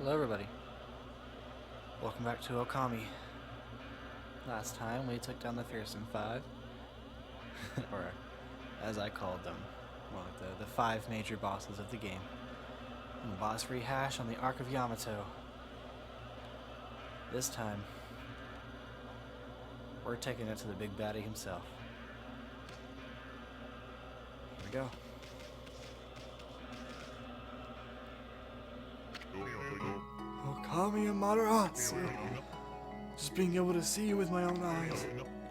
Hello everybody, welcome back to Okami. Last time we took down the Fearsome Five, or as I called them, well, the five major bosses of the game. And the boss rehash on the Arc of Yamato. This time, we're taking it to the big baddie himself. Here we go. Okami and Matarazzo. Just being able to see you with my own eyes,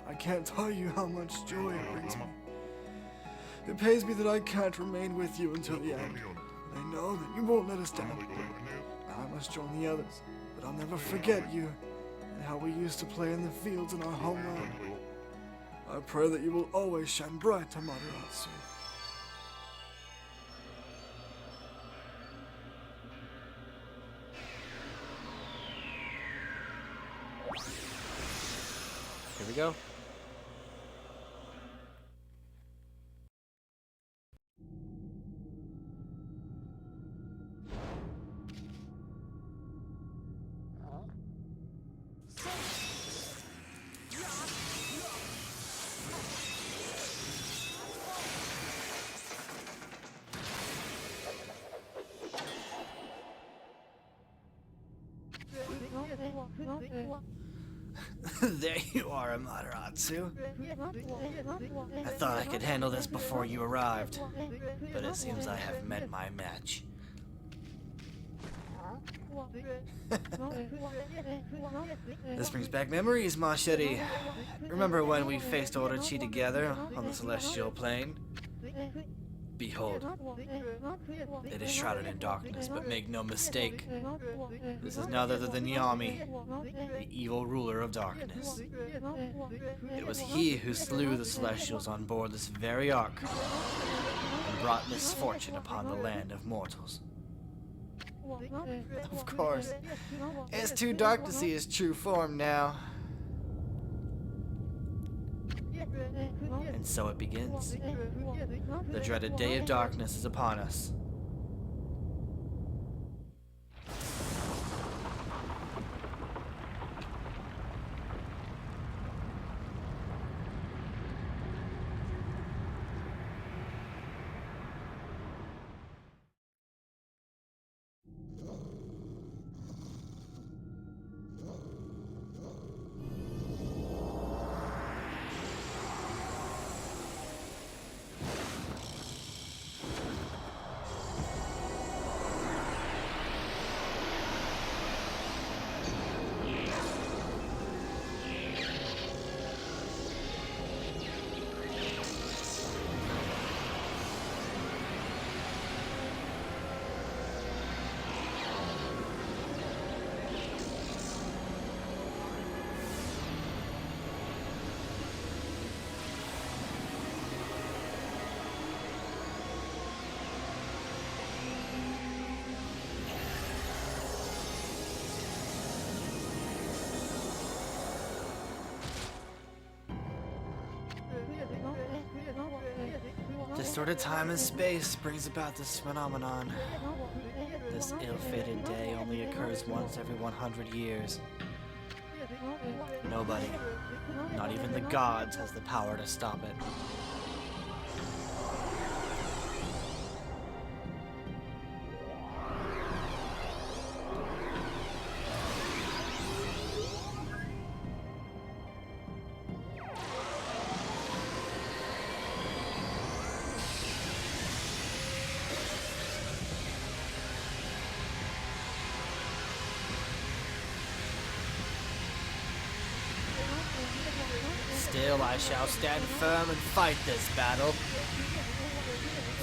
I can't tell you how much joy it brings me. It pains me that I can't remain with you until the end. I know that you won't let us down. Now I must join the others, but I'll never forget you and how we used to play in the fields in our homeland. I pray that you will always shine bright, Matarazzo. Here we go. There you are, Amaterasu. I thought I could handle this before you arrived, but it seems I have met my match. This brings back memories, Machete. Remember when we faced Orochi together on the celestial plane? Behold, it is shrouded in darkness, but make no mistake, this is none other than Yami, the evil ruler of darkness. It was he who slew the Celestials on board this very ark, and brought misfortune upon the land of mortals. Of course, it's too dark to see his true form now. And so it begins. The dreaded day of darkness is upon us. Distorted time and space brings about this phenomenon. This ill-fated day only occurs once every 100 years. Nobody, not even the gods, has the power to stop it. Still I shall stand firm and fight this battle.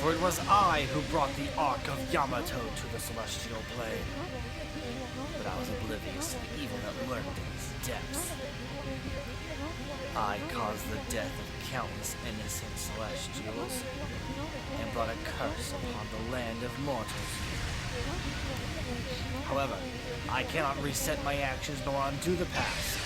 For it was I who brought the Ark of Yamato to the celestial plane. But I was oblivious to the evil that lurked in its depths. I caused the death of countless innocent celestials, and brought a curse upon the land of mortals. However, I cannot reset my actions nor undo the past.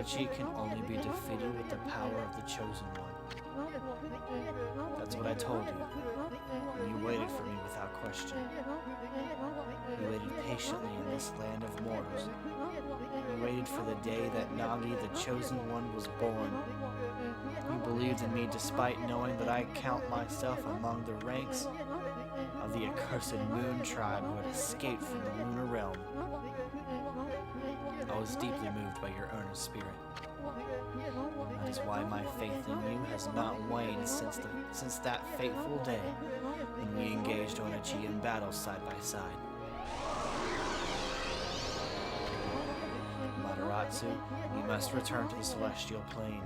Orochi can only be defeated with the power of the Chosen One. That's what I told you. And you waited for me without question. You waited patiently in this land of mortals. You waited for the day that Nagi, the Chosen One, was born. You believed in me despite knowing that I count myself among the ranks of the accursed Moon Tribe who had escaped from the Lunar Realm. I was deeply moved by your earnest spirit. That is why my faith in you has not waned since that fateful day when we engaged Orochi in battle side by side. Mataratsu, you must return to the Celestial Plane.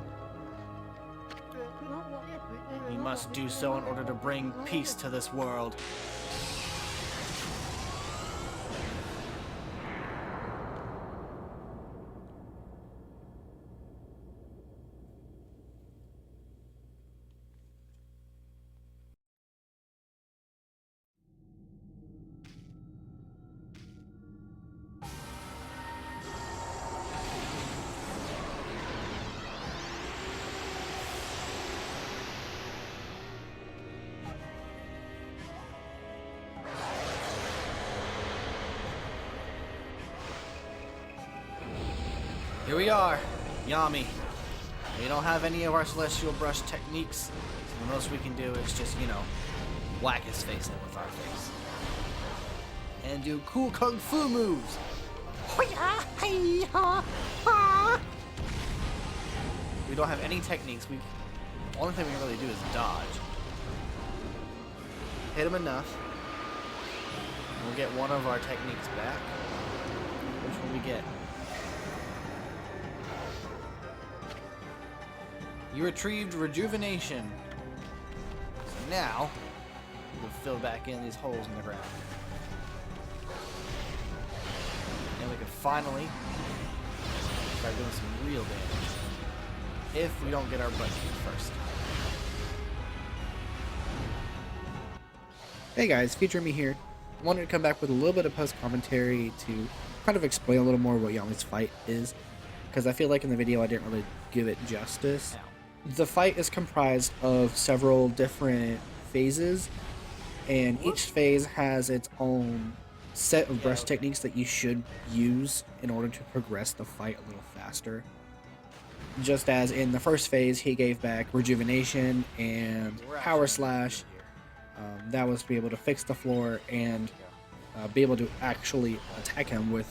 You must do so in order to bring peace to this world. Here we are, Yami. We don't have any of our Celestial Brush techniques, so the most we can do is just, whack his face in with our face. And do cool kung fu moves. We don't have any techniques. The only thing we can really do is dodge. Hit him enough. We'll get one of our techniques back. Which will we get? You retrieved rejuvenation. So now, we'll fill back in these holes in the ground. And we can finally start doing some real damage. If we don't get our butt kicked first. Hey guys, Future Me here. Wanted to come back with a little bit of post-commentary to kind of explain a little more what Yami's fight is, because I feel like in the video I didn't really give it justice. The fight is comprised of several different phases, and each phase has its own set of brush techniques that you should use in order to progress the fight a little faster. Just as in the first phase, he gave back rejuvenation and power slash. That was to be able to fix the floor and be able to actually attack him with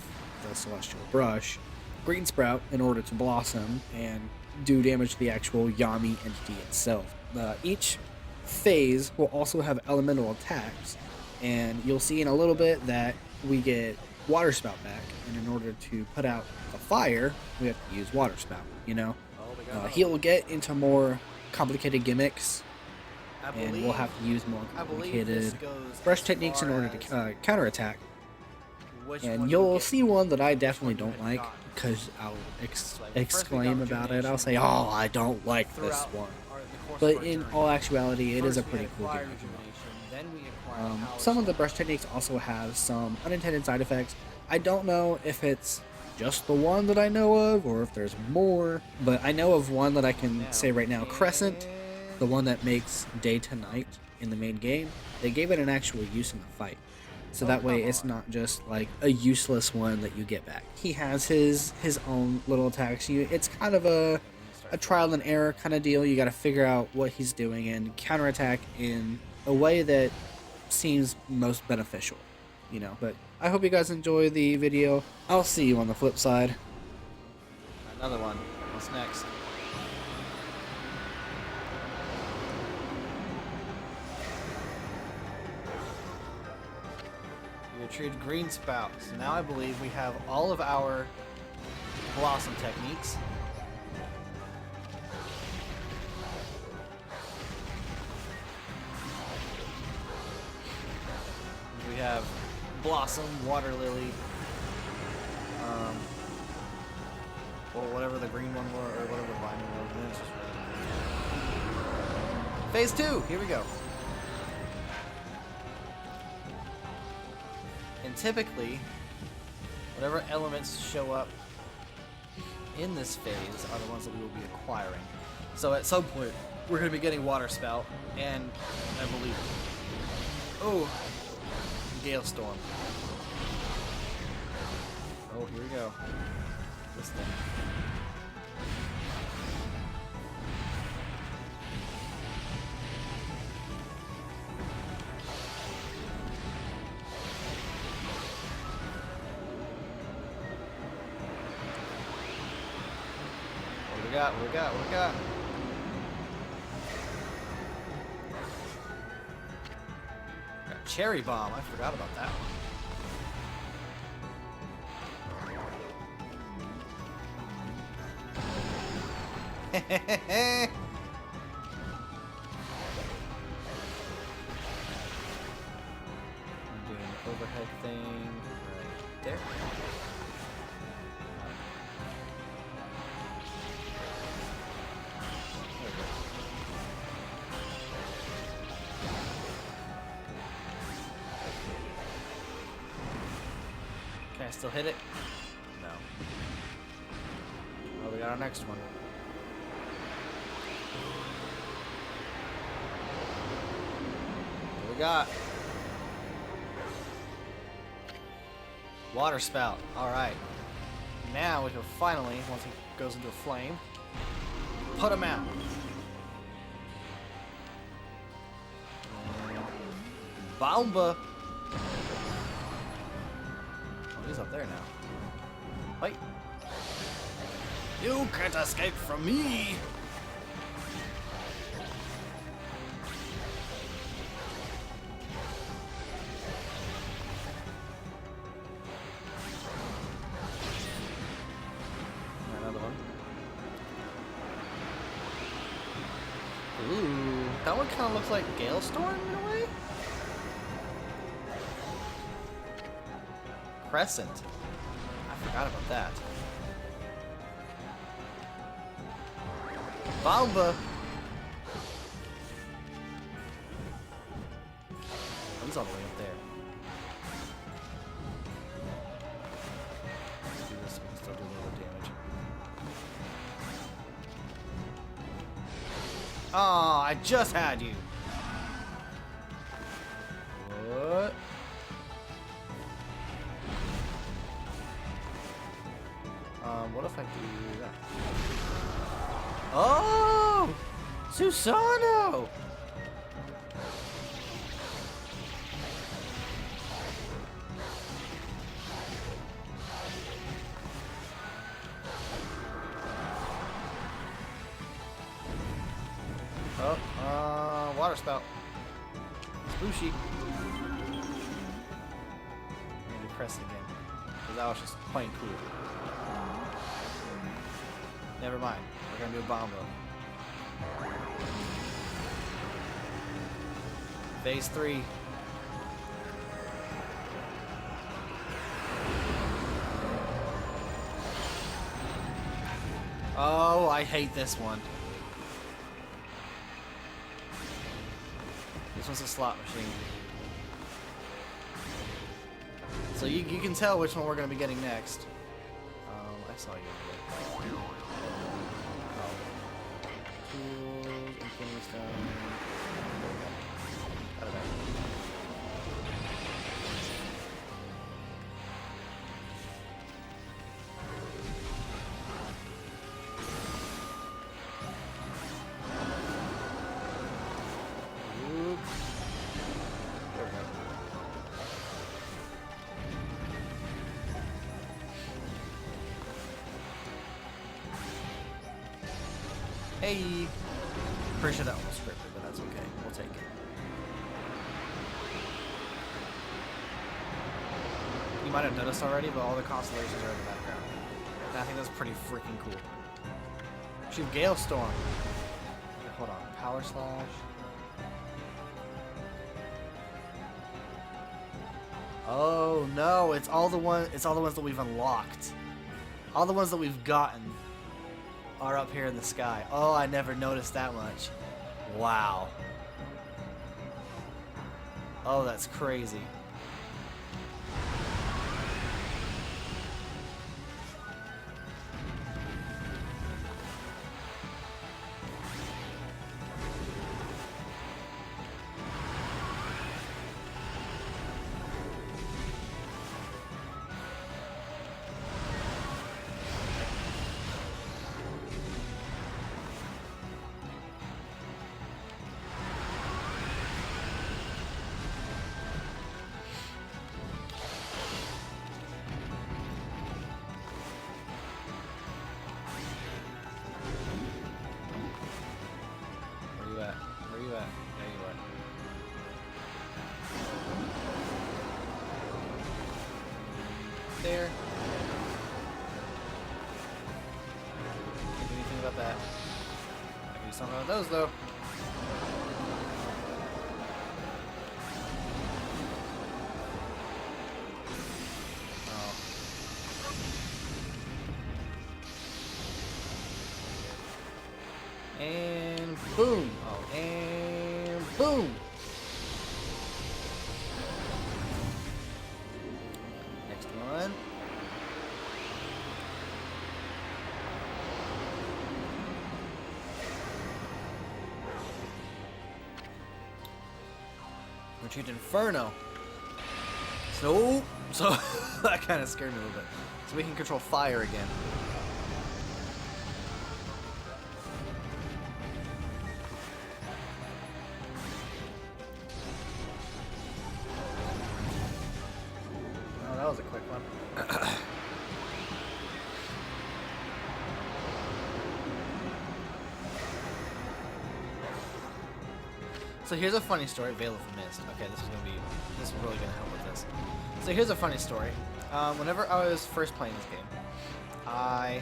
the Celestial Brush. Green Sprout in order to blossom and do damage to the actual Yami entity itself. Each phase will also have elemental attacks, and you'll see in a little bit that we get Water Spout back, and in order to put out the fire, we have to use Water Spout, He'll get into more complicated gimmicks, and we'll have to use more complicated brush techniques in order to counterattack. And you'll see one that I definitely don't like, because I'll exclaim about it. I'll say, oh, I don't like this one. But in all actuality, it is a pretty cool game. Some of the brush techniques also have some unintended side effects. I don't know if it's just the one that I know of, or if there's more, but I know of one that I can say right now, Crescent, the one that makes day to night in the main game. They gave it an actual use in the fight. So that way it's not just like a useless one that you get back. He has his own little attacks. It's kind of a trial and error kind of deal. You got to figure out what he's doing and counterattack in a way that seems most beneficial, But I hope you guys enjoy the video. I'll see you on the flip side. Another one. What's next? Retrieved Green Spout. So now I believe we have all of our Blossom techniques. We have Blossom, Water Lily, or whatever the green one was, or whatever the binding was. Phase 2, here we go. And typically, whatever elements show up in this phase are the ones that we will be acquiring. So at some point, we're going to be getting Water Spout, and I believe... Oh! Gale Storm. Oh, here we go. This thing. What we got? What we got? What we got? Got Cherry Bomb. I forgot about that one. I'm doing an overhead thing right there. Can I still hit it? No. Well, we got our next one. What we got? Water Spout. Alright. Now we can finally, once it goes into a flame, put him out. Bomba! Oh, he's up there now. Wait. You can't escape from me! Another one. Ooh, that one kind of looks like Gale Storm in a way? Crescent. I forgot about that. Bomba! He's all the way up there. Let's do this so we can still do a little bit of damage. Oh, I just had you! What? What if I do that? Oh! Susano! Oh, Water Spout. Spooshy. I'm gonna press it again. Because that was just plain cool. Never mind. We're gonna do a Bomba. Phase 3. Oh, I hate this one. This one's a slot machine. So you can tell which one we're gonna be getting next. I saw you over there. Tools, Infinity Stone. Out of there. Oop. There we go. Hey! Pretty sure that one was scripted, but that's okay. We'll take it. You might have noticed already, but all the constellations are in the background. And I think that's pretty freaking cool. Shoot, Gale Storm. Okay, hold on. Power Slash. Oh no! It's all the ones that we've unlocked. All the ones that we've gotten are up here in the sky. Oh, I never noticed that much. Wow. Oh, that's crazy. of those, though. And boom. Oh, and boom. Next one. Retreat Inferno. So that kind of scared me a little bit. So we can control fire again. Oh, that was a quick one. So here's a funny story. Veil of Mist. Okay, this is really gonna help with this. So here's a funny story. Whenever I was first playing this game, I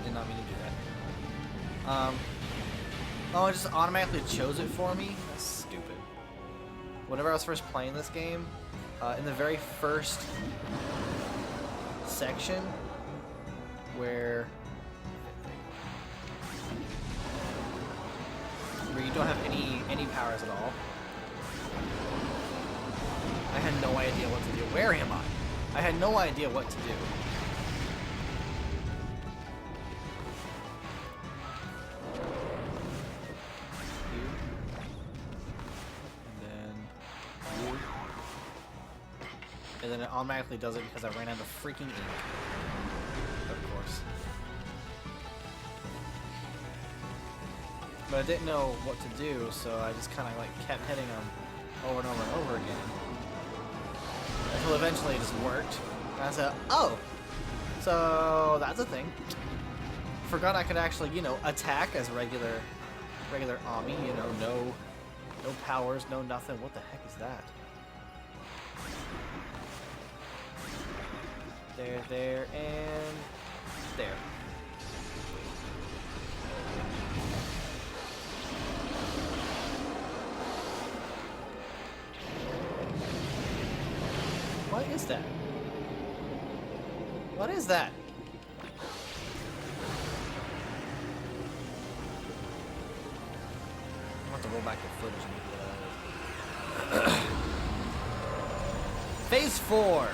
did not mean to do that. Oh, it just automatically chose it for me. That's stupid. Whenever I was first playing this game, in the very first section, where you don't have any powers at all, I had no idea what to do. Where am I? I had no idea what to do. And then it automatically does it because I ran out of freaking ink. Of course. But I didn't know what to do, so I just kind of like kept hitting them over and over and over again. Until eventually it just worked. And I said, oh, so that's a thing. Forgot I could actually, you know, attack as regular Ammy, you know, no powers, no nothing. What the heck is that? There, and there. What is that? What is that? I want to roll back the footage and get Phase 4.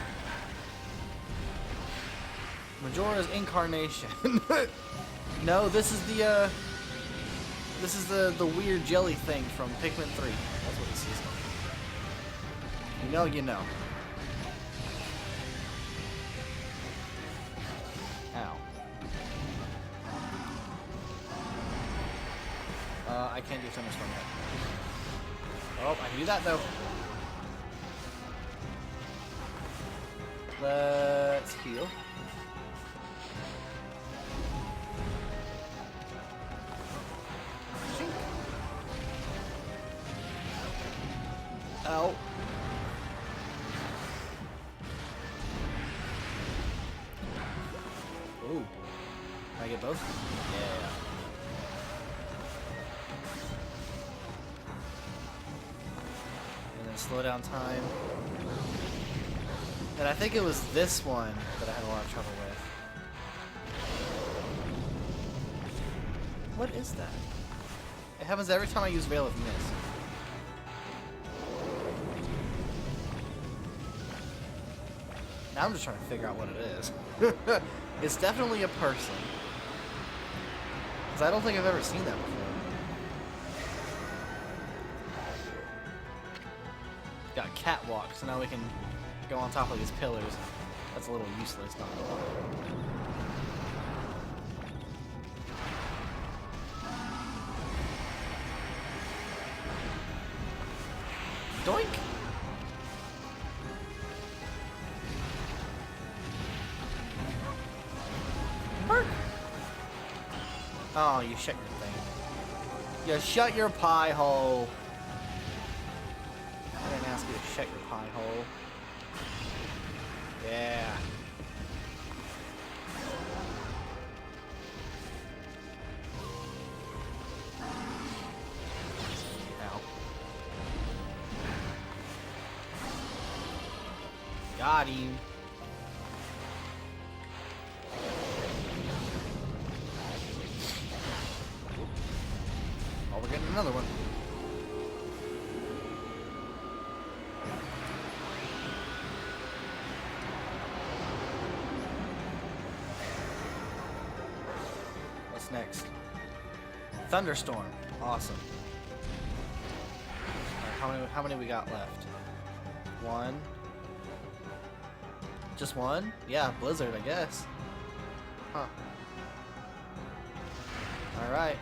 Majora's Incarnation. No, this is the weird jelly thing from Pikmin 3. That's what this is. You know, you know. Ow. I can't do thunderstorm yet. Oh, I can do that though. Let's heal. Ow. Ooh. Can I get both? Yeah. And then slow down time. And I think it was this one that I had a lot of trouble with. What is that? It happens every time I use Veil of Mist. Now I'm just trying to figure out what it is. It's definitely a person. Because I don't think I've ever seen that before. Got catwalk, so now we can go on top of these pillars. That's a little useless, not gonna lie. Doink! Bark! Oh, you shut your thing. You shut your pie hole. I didn't ask you to shut your pie hole. Yeah. Got him. Oh, we're getting another one. What's next? Thunderstorm. Awesome. Alright, how many we got left? One. Just one? Yeah, blizzard, I guess. Huh. Alright.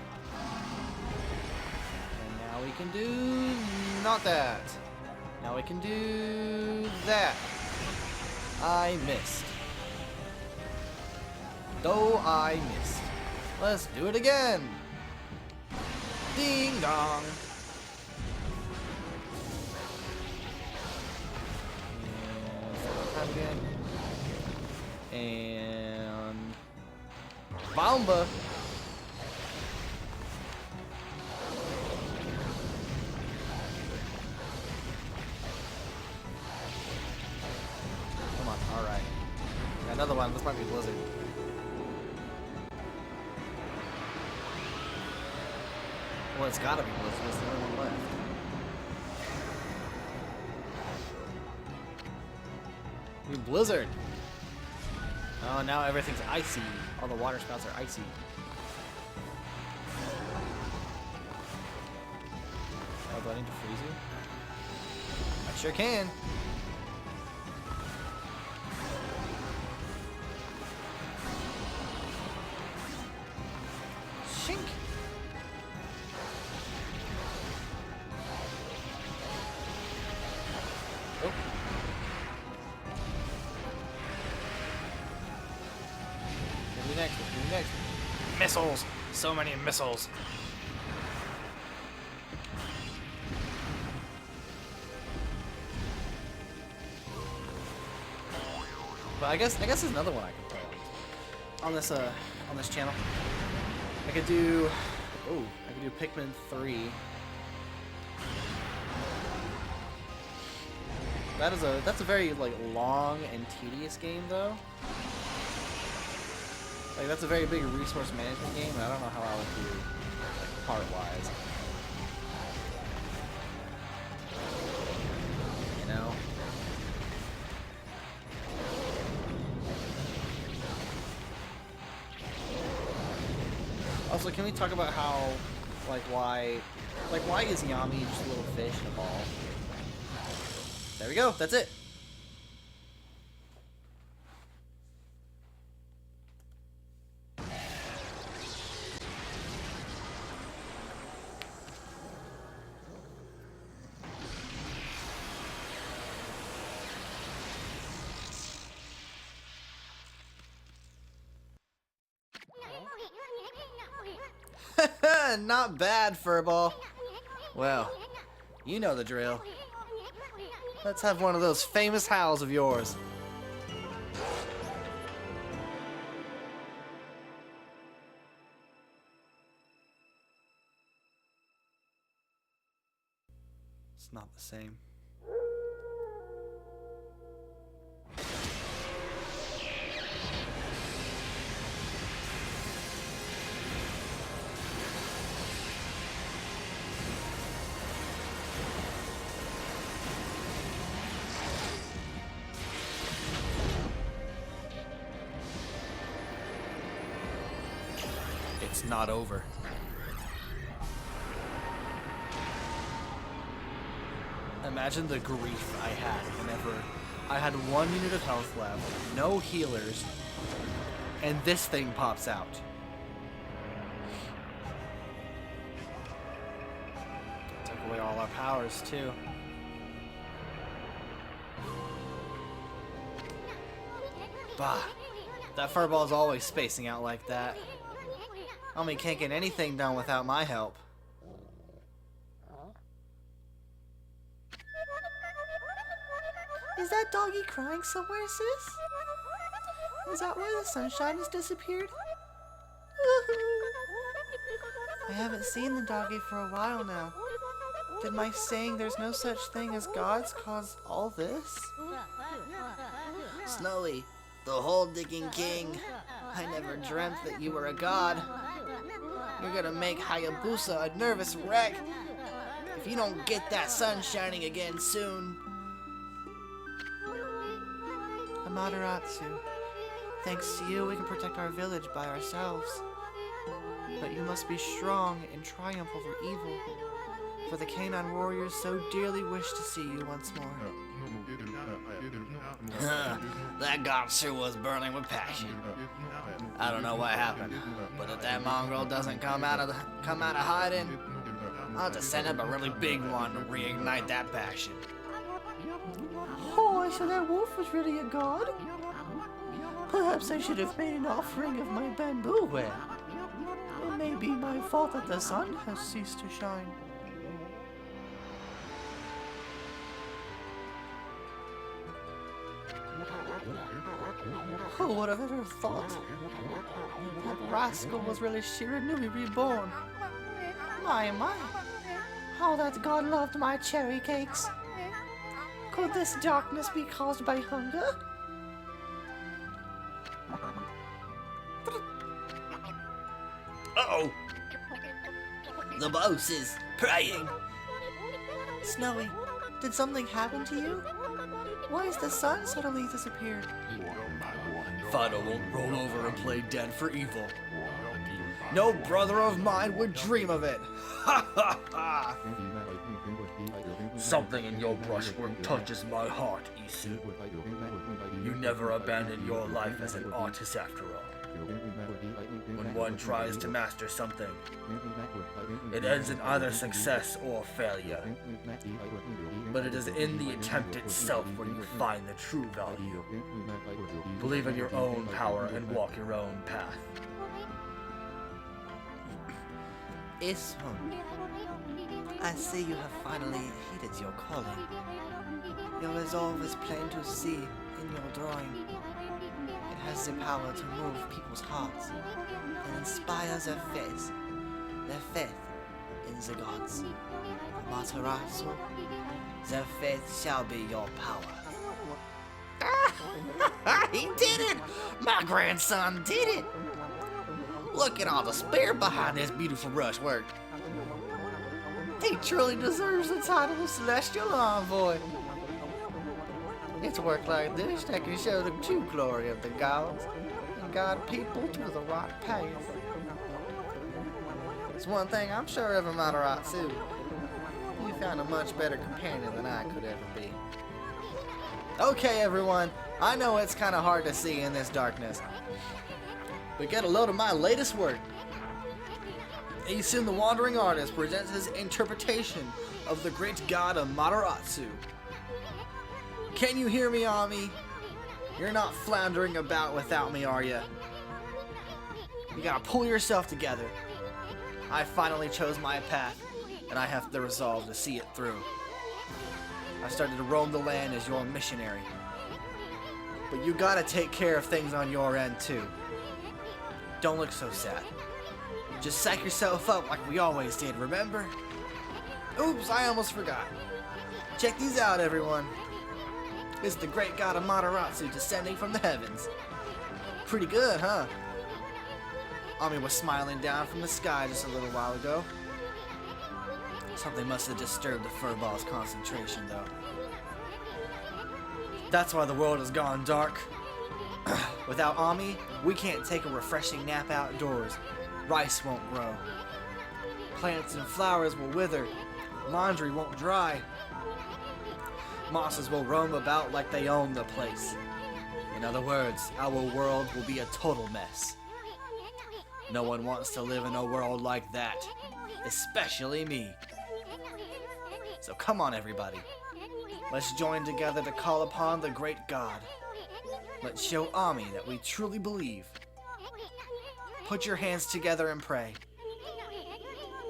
And now we can do not that. Now we can do that. I missed. Though I missed. Let's do it again. Ding dong. And again. And Bomba. Come on, alright. Another one, this might be Blizzard. Well, it's gotta be Blizzard, it's the only one left. Ooh, Blizzard! Oh, now everything's icy. All the water spouts are icy. Oh, do I need to freeze you? I sure can. Shink! Oh. Next, next. Missiles! So many missiles! But I guess there's another one I could play on this channel. I could do Pikmin 3. That's a very like long and tedious game though. Like, that's a very big resource management game, and I don't know how I would do, like, part-wise. You know? Also, can we talk about how, why is Yami just a little fish in a ball? There we go, that's it. Not bad, Furball. Well, you know the drill. Let's have one of those famous howls of yours. It's not the same. It's not over. Imagine the grief I had whenever I had 1 unit of health left, no healers, and this thing pops out. Took away all our powers too. Bah, that furball is always spacing out like that. Ammy can't get anything done without my help. Is that doggy crying somewhere, sis? Is that why the sunshine has disappeared? I haven't seen the doggy for a while now. Did my saying there's no such thing as gods cause all this? Snowy, the whole digging king. I never dreamt that you were a god. You're gonna make Hayabusa a nervous wreck if you don't get that sun shining again soon. Amaterasu, thanks to you, we can protect our village by ourselves. But you must be strong and triumph over evil, for the canine warriors so dearly wish to see you once more. That god sure was burning with passion. I don't know what happened, but if that mongrel doesn't come out of hiding, I'll have to send up a really big one to reignite that passion. Oh, so that wolf was really a god? Perhaps I should have made an offering of my bamboo ware. It may be my fault that the sun has ceased to shine. Who would have ever thought that rascal was really Shiranui reborn? My, how that god loved my cherry cakes. Could this darkness be caused by hunger? Uh-oh! The boss is praying! Snowy, did something happen to you? Why has the sun suddenly disappeared? Fido won't roll over and play dead for evil. No brother of mine would dream of it! Ha ha ha! Something in your brushwork touches my heart, Isu. You never abandoned your life as an artist after all. When one tries to master something, it ends in either success or failure. But it is in the attempt itself where you find the true value. Believe in your own power and walk your own path. Isu, I see you have finally heeded your calling. Your resolve is plain to see in your drawing. It has the power to move people's hearts and inspire their faith in the gods. Amaterasu, their faith shall be your power. He did it! My grandson did it! Look at all the spirit behind this beautiful brushwork. He truly deserves the title of Celestial Envoy. It's work like this that can show the true glory of the gods and guide people to the right path. It's one thing I'm sure of Amaterasu. You found a much better companion than I could ever be. Okay, everyone, I know it's kind of hard to see in this darkness, but get a load of my latest work. Isun the Wandering Artist presents his interpretation of the great god Amaterasu. Can you hear me, Ammy? You're not floundering about without me, are you? You gotta pull yourself together. I finally chose my path, and I have the resolve to see it through. I started to roam the land as your missionary. But you gotta take care of things on your end, too. Don't look so sad. Just psych yourself up like we always did, remember? Oops, I almost forgot. Check these out, everyone. It's the great god Amaterasu descending from the heavens. Pretty good, huh? Ammy was smiling down from the sky just a little while ago. Something must have disturbed the furball's concentration, though. That's why the world has gone dark. Without Ammy, we can't take a refreshing nap outdoors. Rice won't grow. Plants and flowers will wither. Laundry won't dry. Mosses will roam about like they own the place. In other words, our world will be a total mess. No one wants to live in a world like that, especially me. So come on, everybody. Let's join together to call upon the great god. Let's show Ammy that we truly believe. Put your hands together and pray.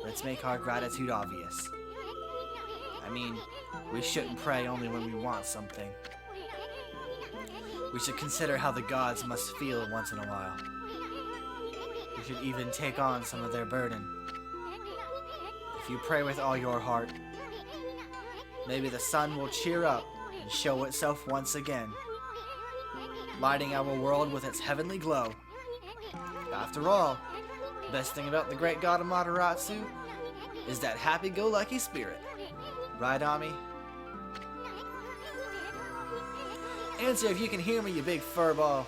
Let's make our gratitude obvious. I mean, we shouldn't pray only when we want something. We should consider how the gods must feel once in a while. We should even take on some of their burden. If you pray with all your heart, maybe the sun will cheer up and show itself once again, lighting our world with its heavenly glow. After all, the best thing about the great god Amaterasu is that happy-go-lucky spirit. Right, Ammy? Answer if you can hear me, you big furball.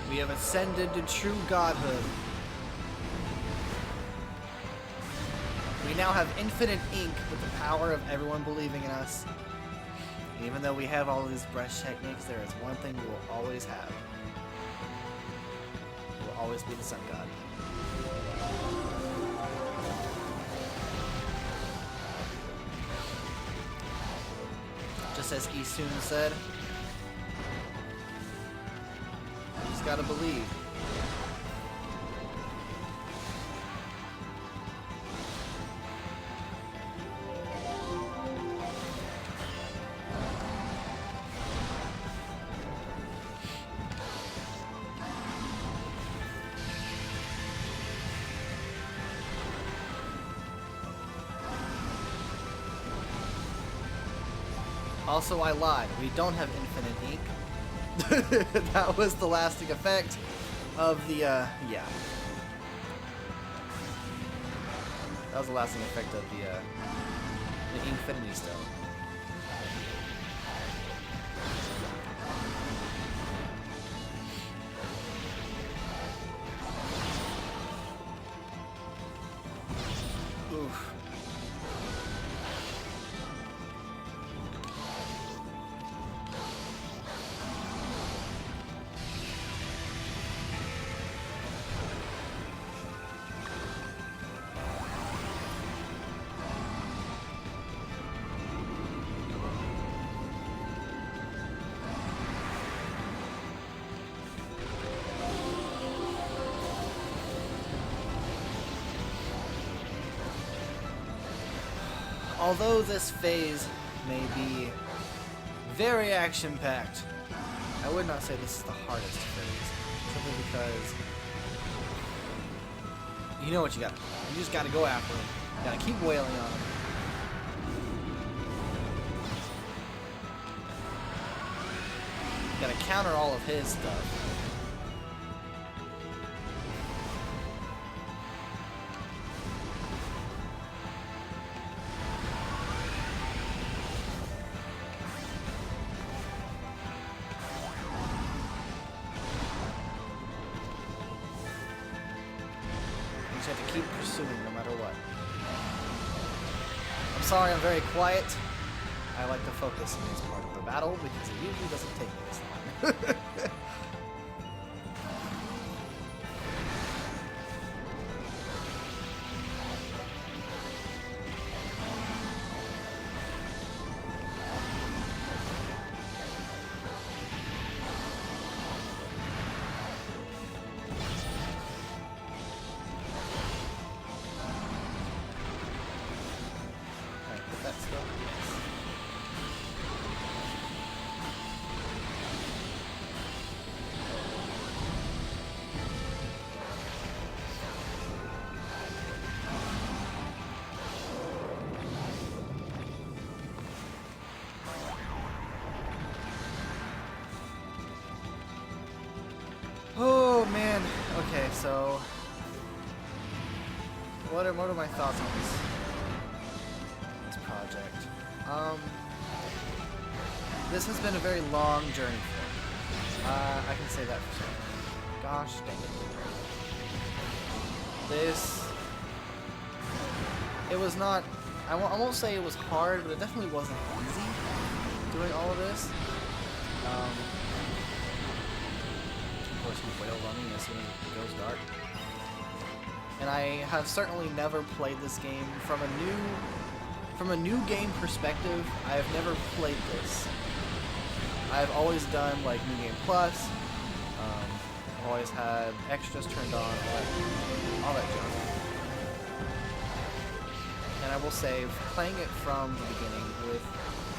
We have ascended to true godhood. We now have infinite ink with the power of everyone believing in us. Even though we have all of these brush techniques, there is one thing we will always have. We will always be the sun god. Just as Isun said, you just gotta believe. Also, I lied. We don't have infinite ink. That was the lasting effect of the, yeah. That was the lasting effect of the Infinity Stone. Oof. Although this phase may be very action-packed, I would not say this is the hardest phase, simply because you know what you got. You just got to go after him. You got to keep wailing on him. You got to counter all of his stuff. You have to keep pursuing no matter what. I'm sorry I'm very quiet. I like to focus on this part of the battle because it usually doesn't take me this long. Oh man, okay, so what are my thoughts on this? this project. This has been a very long journey for me. I can say that for certain. Gosh dang it. It was not, I won't say it was hard, but it definitely wasn't easy doing all of this. Of course, we whale running as soon as it goes dark. And I have certainly never played this game from a new game perspective. I have never played this. I've always done like New Game Plus. I've always had extras turned on, all that junk. And I will say, playing it from the beginning with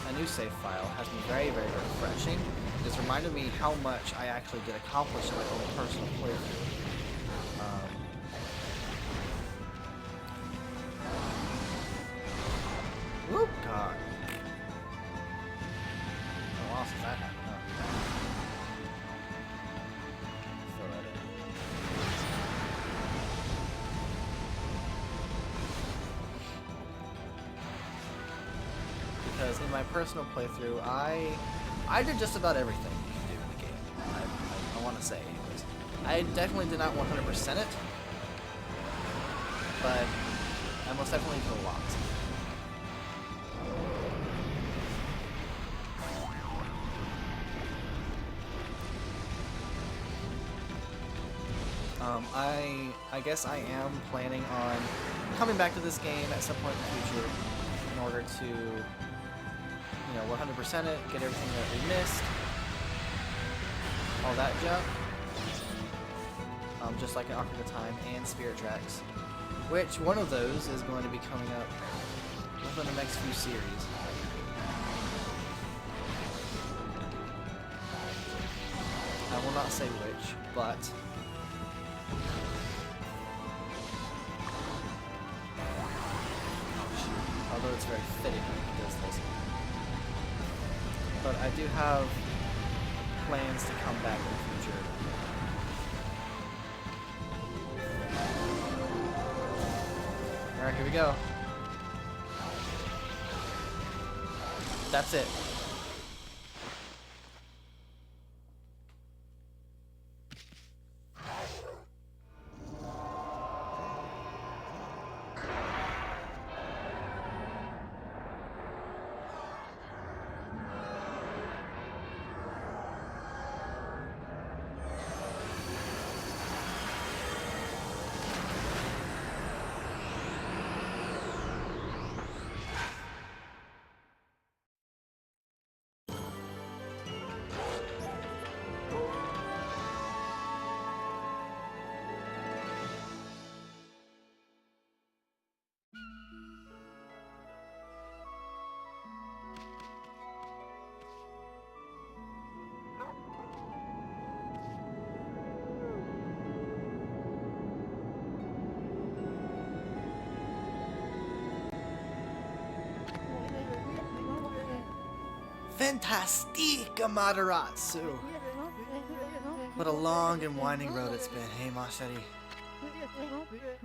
a new save file has been very, very refreshing. It's reminded me how much I actually did accomplish in my own personal playthrough. Whoop! God. How long since that happened, huh? Throw that in. Because in my personal playthrough, I did just about everything you can do in the game. I want to say, anyways. I definitely did not 100% it, but I most definitely did a lot. I guess I am planning on coming back to this game at some point in the future in order to, you know, 100% it, get everything that we missed, all that junk, just like an Ocarina of Time and Spirit Tracks, which one of those is going to be coming up within the next few series. I will not say which, but although it's very fitting when he does this. But I do have plans to come back in the future. Alright, here we go. That's it. Fantastique, Amaterasu! What a long and winding road it's been, hey Mashari?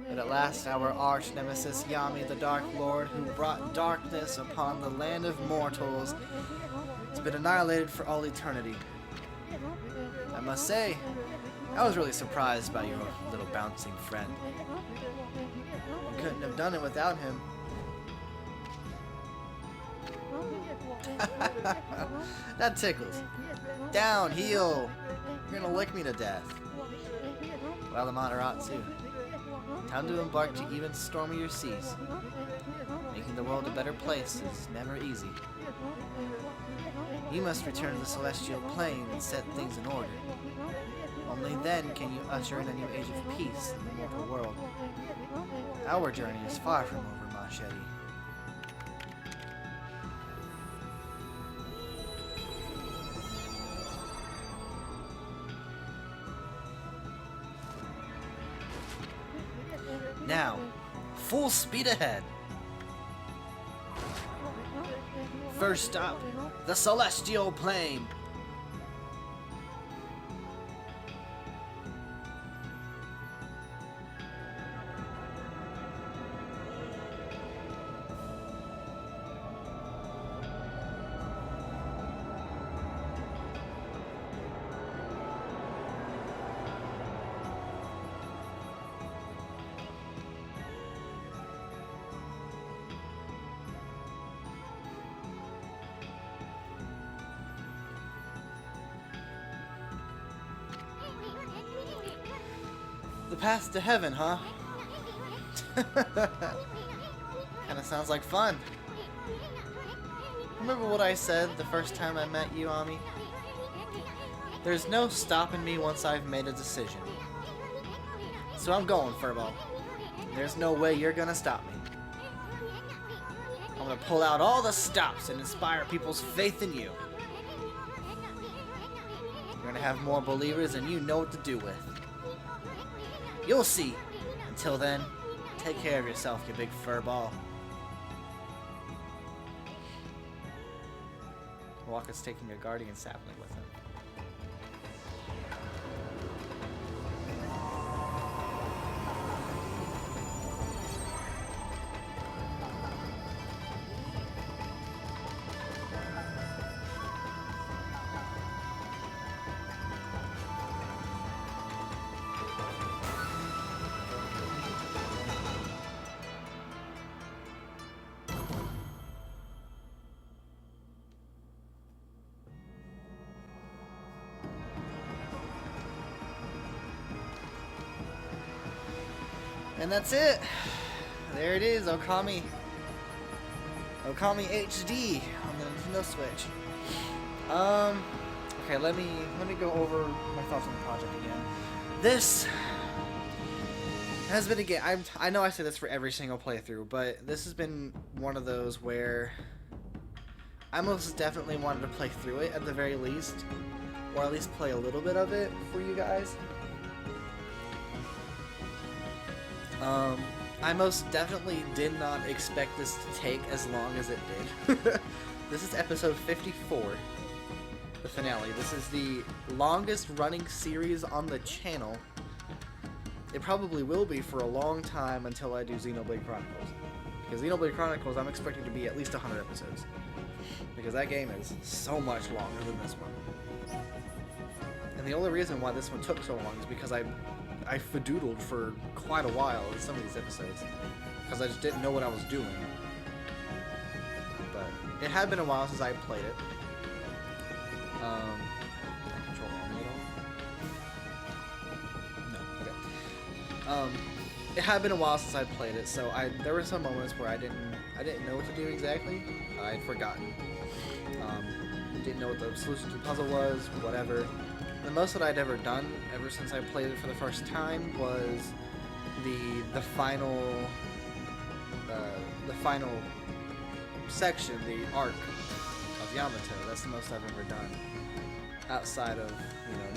But at last our arch nemesis Yami, the Dark Lord, who brought darkness upon the land of mortals, has been annihilated for all eternity. I must say, I was really surprised by your little bouncing friend. You couldn't have done it without him. That tickles. Down, heel! You're gonna lick me to death. Well, Amaterasu, time to embark to even stormier seas. Making the world a better place is never easy. You must return to the celestial plane and set things in order. Only then can you usher in a new age of peace in the mortal world. Our journey is far from over, Machete. Now, full speed ahead. First stop, the celestial plane. The path to heaven, huh? Kinda sounds like fun. Remember what I said the first time I met you, Ammy? There's no stopping me once I've made a decision. So I'm going, Furball. There's no way you're gonna stop me. I'm gonna pull out all the stops and inspire people's faith in you. You're gonna have more believers than you know what to do with. You'll see. Until then, take care of yourself, you big furball. Walker's taking a guardian sapling with him. And that's it. There it is, Okami. Okami HD on the Nintendo Switch. Okay, let me go over my thoughts on the project again. This has been I know I say this for every single playthrough, but this has been one of those where I most definitely wanted to play through it at the very least, or at least play a little bit of it for you guys. I most definitely did not expect this to take as long as it did. This is episode 54, the finale. This is the longest running series on the channel. It probably will be for a long time until I do Xenoblade Chronicles. Because Xenoblade Chronicles, I'm expecting to be at least 100 episodes. Because that game is so much longer than this one. And the only reason why this one took so long is because I fadoodled for quite a while in some of these episodes because I just didn't know what I was doing. But it had been a while since I played it. I control No, okay. It had been a while since I played it, so there were some moments where I didn't know what to do exactly. I'd forgotten. Didn't know what the solution to the puzzle was, whatever. The most that I'd ever done, ever since I played it for the first time, was the final section, the arc of Yamato. That's the most I've ever done outside of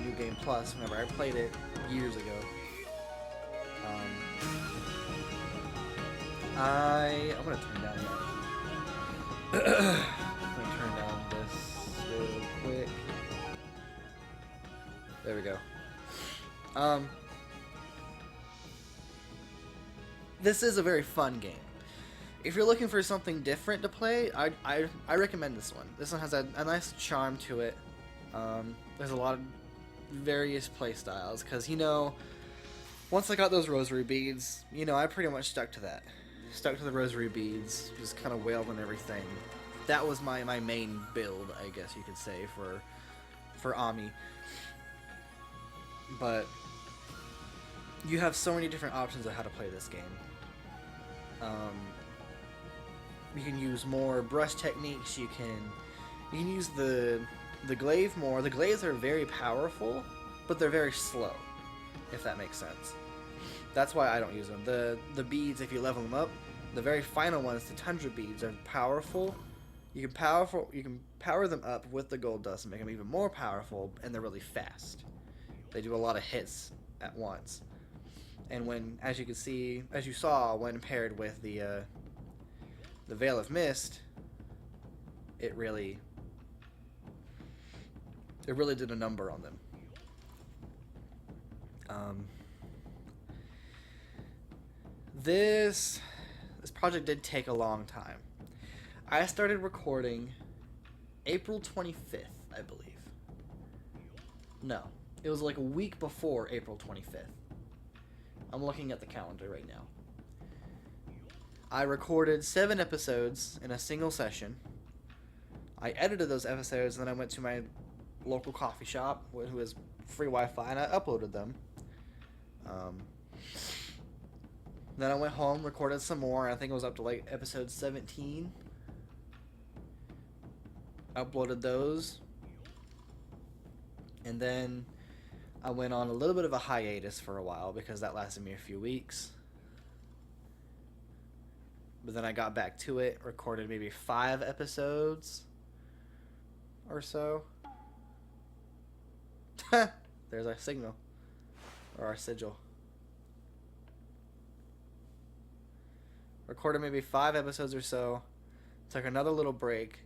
New Game Plus. Whenever I played it years ago, I'm gonna turn down that. I'm gonna turn down this real quick. There we go. This is a very fun game. If you're looking for something different to play, I recommend this one. This one has a nice charm to it. There's a lot of various play styles, because once I got those rosary beads, I pretty much stuck to that. Stuck to the rosary beads, just kind of wailed on everything. That was my main build, I guess you could say, for Ammy. But you have so many different options of how to play this game. You can use more brush techniques. You can use the glaive more. The glaives are very powerful, but they're very slow, if that makes sense. That's why I don't use them. The beads, if you level them up, the very final ones, the tundra beads, are powerful. You can power them up with the gold dust and make them even more powerful, and they're really fast. They do a lot of hits at once. And as you saw, when paired with the Veil of Mist, it really did a number on them. This project did take a long time. I started recording April 25th, I believe. No, it was like a week before April 25th. I'm looking at the calendar right now. I recorded 7 episodes in a single session. I edited those episodes, and then I went to my local coffee shop, who has free Wi-Fi, and I uploaded them. Then I went home, recorded some more. I think it was up to like episode 17. Uploaded those. And then I went on a little bit of a hiatus for a while because that lasted me a few weeks. But then I got back to it, recorded maybe 5 episodes or so. There's our signal. Or our sigil. Recorded maybe 5 episodes or so. Took another little break.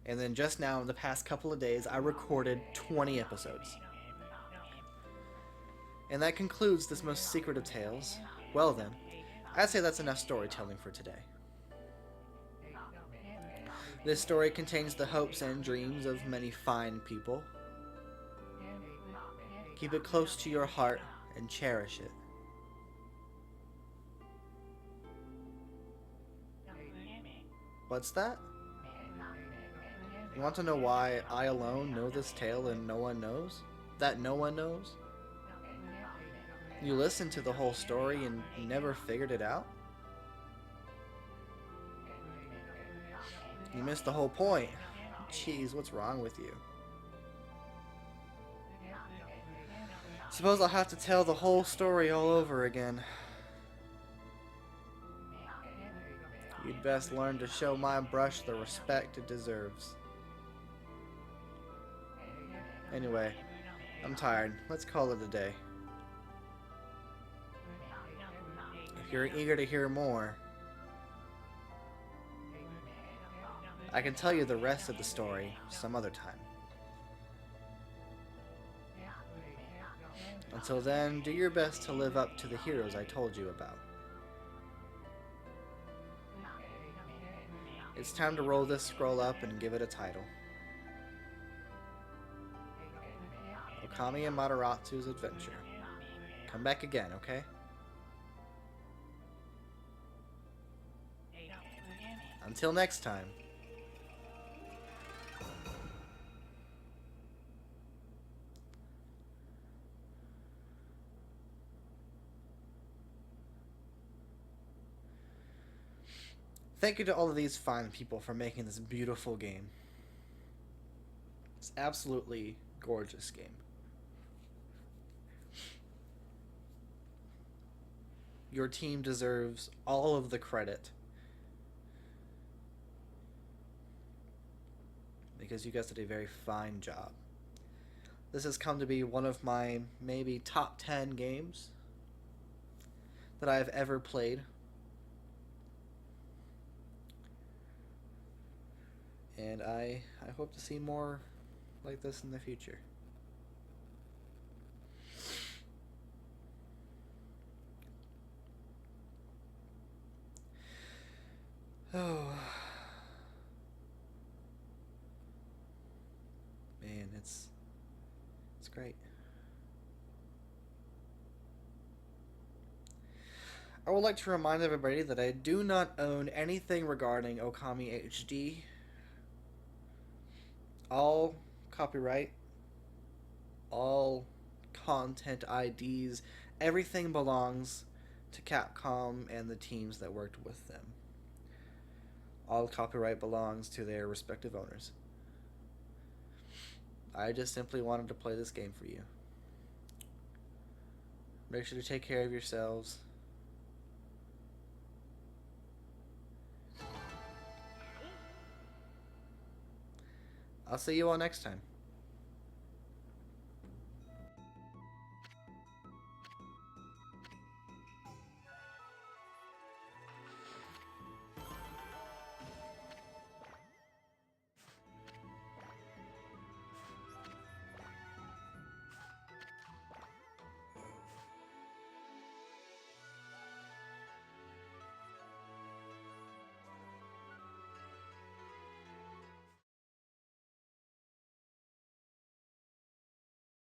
And then just now, in the past couple of days, I recorded 20 episodes. And that concludes this most secret of tales. Well then, I'd say that's enough storytelling for today. This story contains the hopes and dreams of many fine people. Keep it close to your heart and cherish it. What's that? You want to know why I alone know this tale and no one knows? That no one knows? You listened to the whole story and never figured it out? You missed the whole point. Jeez, what's wrong with you? Suppose I'll have to tell the whole story all over again. You'd best learn to show my brush the respect it deserves. Anyway, I'm tired. Let's call it a day. If you're eager to hear more, I can tell you the rest of the story some other time. Until then, do your best to live up to the heroes I told you about. It's time to roll this scroll up and give it a title. Okami and Madaratu's Adventure. Come back again, okay? Until next time. Thank you to all of these fine people for making this beautiful game. It's absolutely gorgeous game. Your team deserves all of the credit because you guys did a very fine job. This has come to be one of my maybe top 10 games that I've ever played. And I hope to see more like this in the future. Oh. Man, it's great. I would like to remind everybody that I do not own anything regarding Okami HD. All copyright, all content IDs, everything belongs to Capcom and the teams that worked with them. All copyright belongs to their respective owners. I just simply wanted to play this game for you. Make sure to take care of yourselves. I'll see you all next time.